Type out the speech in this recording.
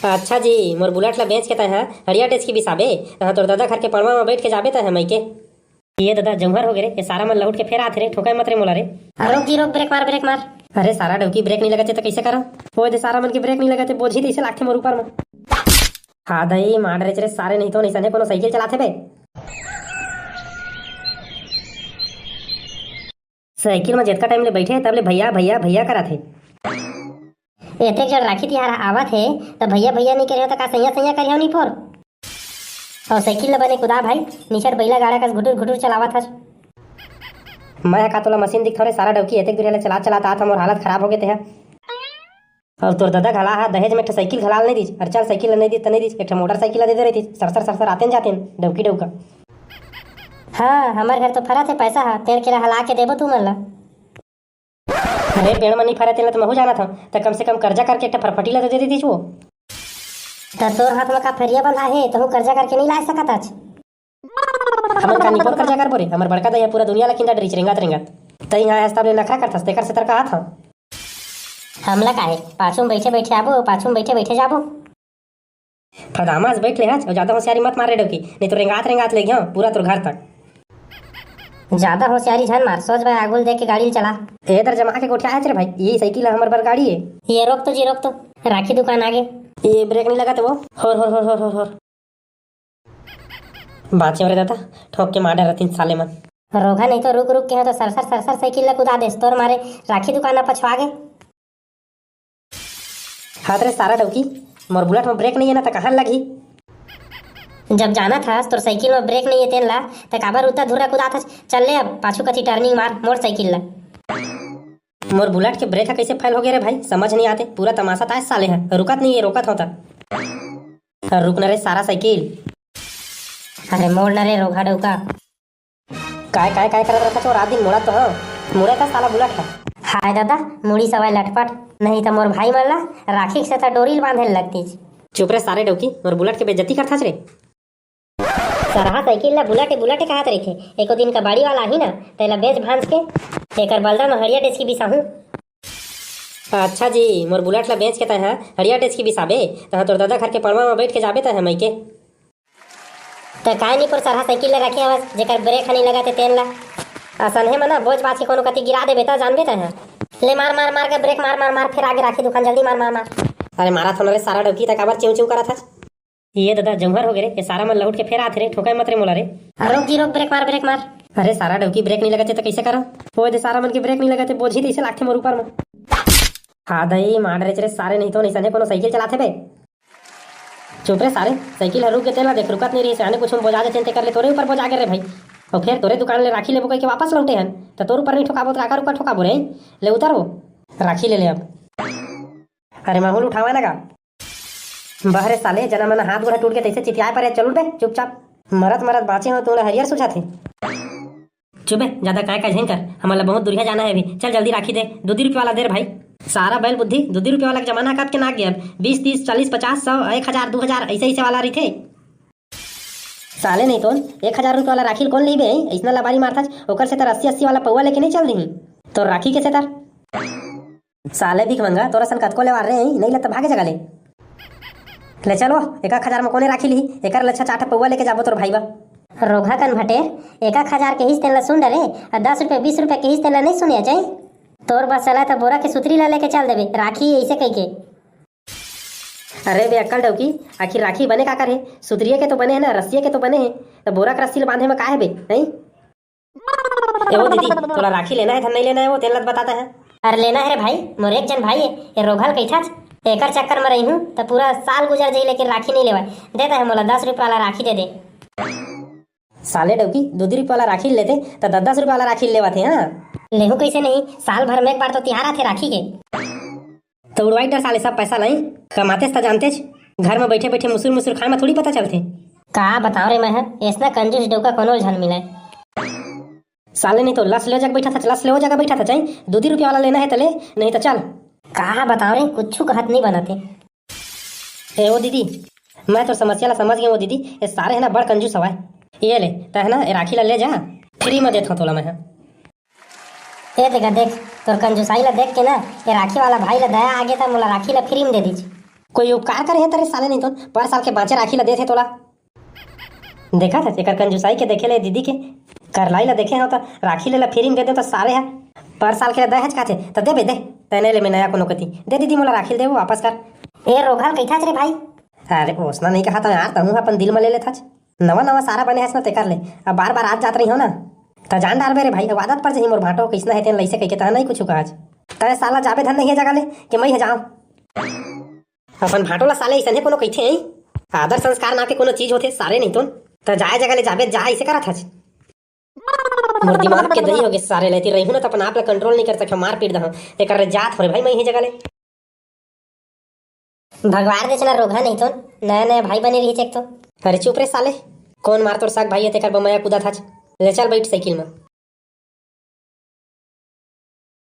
अच्छा जी, मोर बुलेट ला बेच के तय है हड़िया टेच की बिसाबे तोर दादा घर के पड़वा में बैठ के जाबे तय है मई के। ये दादा जमहर हो गए रे, ये सारा मन लौट के फेर आथे रे, ठोकाय मत रे मोला रे। रोक जी रोक, ब्रेक मार ब्रेक मार। अरे सारा डौकी ब्रेक नहीं लगते तो कैसे करा? वो दे सारा मन की ब्रेक नहीं लगते बोझी तैसे लागथे मोर ऊपर में। हाँ दई मार रे सारे नहीं तो नहीं सने कोनो साइकिल चलाथे बे। साइकिल में जितना टाइम ले बैठे तब ले भैया भैया भैया करा थे। एते जड़ राखी तिहार आवत है तो भैया भैया नहीं करे तो का सैया सैया करियो नहीं फोर। और साइकिल ल बने कुदा भाई निचर बैला गाड़ा का घुटुर घुटुर चलावत हस। मैं का तोला मशीन दिख थोड़े सारा डौकी एते दूर चला चला ता मोर हालत खराब हो गए थे। और तोर दादा घला हा दहेज में एक साइकिल घलाल नहीं दीज, अरे चल साइकिल नहीं दी तो नहीं दीज, एक मोटरसाइकिल दे दे रही थी सरसर सरसर आते जाते डौकी डौका। हाँ हमारे घर तो फरा थे पैसा हा तेल के हला के देबो तू मन ला। अरे पेड़ में नहीं फरे तेल तो महू जाना था तो कम से कम कर्जा करके एक फरफटी ला तो दे दी थी वो। तो तोर हाथ में का फेरिया बंधा है तो कर्जा करके नहीं ला सकत आज। हमन का निकोर कर्जा कर बोरे, हमर बड़का दया पूरा दुनिया ला किंदा डरिच रेंगात रेंगात तई यहां हस्ताब ले नखरा करथस तेकर से तर का था। हमला काहे पाछू में बैठे बैठे आबो, पाछू में बैठे बैठे जाबो। फदामास बैठ ले आज और ज्यादा होशियारी मत मार रे डौकी, नहीं तो रेंगात रेंगात ले गया पूरा तोर घर तक। ज्यादा होशियारी झन मार, सोच भाई आगुल देख के गाड़ी चला। इधर जमा के कोठिया है रे भाई, ये साइकिल है हमर बर गाड़ी है। ये रोक तो जी रोक तो, राखी दुकान आगे। ये ब्रेक नहीं लगा तो वो होर बाचे रे दादा ठोक के मार रथिन साले मन। रोगा नहीं तो रुक रुक के है तो सरसर सरसर साइकिल ला कुदा देस तोर मारे राखी दुकान पछवा गे। हाथ रे सारा डौकी मोर बुलेट में ब्रेक नहीं है ना तो कहाँ लगी? जब जाना था तोर साइकिल में ब्रेक नहीं है तेन ला तो काबर उतना धुरा कुदा था। चल ले अब पाछू कथी टर्निंग मार मोर साइकिल ला। मोर बुलेट के ब्रेक कैसे फेल हो गए रे भाई, समझ नहीं आते, पूरा तमाशा ताश साले है, रुकत नहीं है रोकत होता। रुकना रे सारा साइकिल। अरे मोड़ न रे रोगा डौका। काय काय काय करत रहता रात दिन मोड़ा तो हाँ मुड़ा था साला बुलेट है। हाय दादा मुड़ी सवाई लटपट, नहीं तो मोर भाई मन ला राखी से डोरी बांधे लगती। चुप रे सारे डौकी, मोर बुलेट के बेइज्जती करता रे। सरहा साइकिल ला बुलेट बुलेट कहत रही थे, एको दिन का बाड़ी वाला ही ना तेला बेच भांज के एकर बलदा में हरिया टेच की बिसाहू। अच्छा जी, मोर बुलेट ला बेच के तय है हड़िया टेच की बिसाबे तहाँ तोर दादा घर के पड़वा में बैठ के जाबे तय है मई के। तो काय नहीं पर सरहा साइकिल ला रखे हवस जेकर ब्रेक नहीं लगाते तेन ला असनहे मना बोझ बाछी कोनो कति गिरा देबे त जानबे तय है। ले मार मार मार के ब्रेक मार मार मार फिर आगे राखी दुकान जल्दी मार मार मार। अरे मारा थोड़ा रे सारा डौकी तक आबर चिव चिव करा था। ये दादा जमहर हो गए रे, ये सारा मन लौट के फेर आथे रे, ठोकाय मत रे मोला रे। रोक जी रोक, ब्रेक मार ब्रेक मार। अरे सारा डौकी ब्रेक नहीं लगते तो कैसे करा? वो दे सारा मन की ब्रेक नहीं लगते बोझी तैसे लागथे मोर ऊपर में। हाँ दई मार रे सारे नहीं तो नहीं सने कोनो साइकिल चलाथे बे। चुप रे सारे साइकिल रुक के तेला देख रुकत नहीं रही साने कुछ बोझा देते कर ले तोरे ऊपर बोझा रे भाई। और फिर तोरे दुकान ले राखी लेबो कह के वापस लौटे हन तो तोर ऊपर नहीं ठोकाबो तो आकर ऊपर ठोकाबो रे। ले उतारो राखी ले अब। अरे माहौल उठावा ना का बहरे साले जना मन हाथ गोड़ा टूट के तैसे चितियाए पर चलू बे चुपचाप, मरत मरत बाँचे हो तोला हरियर सोचा थे। चुप है ज्यादा काय का झेंग कर, हमारा बहुत दूरिया जाना है अभी, चल जल्दी राखी दे। 2 रुपये वाला दे भाई, सारा बैल बुद्धि 2 रुपये वाला जमाना काट के नाक गया। 20 30 40 50 100 1000 2000 ऐसे ऐसे वाला रही थे साले। नहीं तो 1000 रुपये वाला राखी कौन ली बे, ऐसा लबारी मारता ओकर से तर 80 वाला पौवा लेके नहीं चल दी तो राखी कैसे तर साले भी मंगा तोरा सन कतको ले वार रहे नहीं लगता भागे जगह ले चलो 1000 में कोने राखी ली एक लच्छा चाटा पौवा लेके जाबो तोर भाई बा। रोगा कन भटेर 1000 के हिस्से ला सुन डरे और 10 रुपये 20 रुपये के हिस्से ला नहीं सुनिया चाहिए। तोर बस चला तो बोरा के सुतरी ला लेके चल देबे राखी ऐसे कह के। अरे बे अक्कल डौकी, आखिर राखी बने का करे? सुतरिये के तो बने है ना, रस्सिये के तो बने हैं, तो बोरा का रस्सी बांधे में का है बे नहीं? वो दीदी तोला राखी लेना है धन नहीं लेना है वो तेल लत बताता है। अरे लेना है रे भाई, मोर एक जन भाई है ये रोघल कैठा एकर चक्कर में रही हूँ तो पूरा साल गुजर जाई लेकिन राखी नहीं लेवा देता है। मोला 10 रुपये वाला राखी दे दे। साले डौकी 2 रुपये वाला राखी लेते तो 10 रुपये वाला राखी लेवा थे। हाँ लेहू कैसे नहीं, साल भर में एक बार तो तिहार आथे राखी के। तो उड़वाई डर साले सब पैसा लाई कमाते तो जानते घर में बैठे बैठे मुसुर मुसुर खाए में थोड़ी पता चलते। का बताओ रे मैं ऐसा कंजूस डौका कोनो झन मिले साले। नहीं तो लस ले जगह बैठा था, लस ले जगह बैठा था चाहिए 2 रुपये वाला लेना है तो ले नहीं तो चल। कहा बताओ रे कुछ कहत नहीं बनाते। ए वो दीदी मैं तो समस्या ला समझ गया। वो दीदी ये सारे है ना बड़ कंजूस हवा ये ले तो है ना ये राखी ला ले जा फ्री में देता हूँ तोला मैं। ये देखा देख तोर कंजूसाई ला देख के ना ये राखी वाला भाई ला दया आगे था मोला राखी ला फ्री में दे दीजिए। कोई उपकार करे है तेरे साले नहीं तो पर साल के बाँचे राखी ला देथे तोला। देखा था एकर कंजूसाई के देखे ले दीदी के करलाई ला देखे हो तो राखी ले ला फिरिंग दे दे तो सारे है पर साल के दहेज काथे तो दे बे दे तने ले मैं नया कोनो कती दे दीदी मोला राखी दे वो वापस कर। ए रोघल कैथा रे भाई? अरे ओसना नहीं कहा था यार तहूँ अपन दिल में ले लेता नवा नवा सारा बने है ते कर ले अब बार बार आज जात रही हो ना तो जान डाल बे रे भाई अब आदत पर जही मोर भाटो कैसना है तेन लइसे कह के तह नहीं कुछ आज तय साला जाबे धन नहीं है जगह ले कि मैं जाऊं अपन भाटो ला साले ऐसने कोनो कइथे हई आदर संस्कार ना के कोनो चीज होथे सारे नहीं तो जाए जगह ले जाबे जा ऐसे करत हज मोर दिमाग के दही हो गए सारे लेती रही हूं ना तो अपन आप ला कंट्रोल नहीं कर सके मार पीट दहूं एकर जात हो रे भाई मैं ही जगह ले भगवान दे चला रोघा नहीं तो नया नया भाई बने रही चेक तो। अरे चुप रे साले कौन मार तोर साग भाई है तेकर बमया कूदा था ले चल बैठ साइकिल में।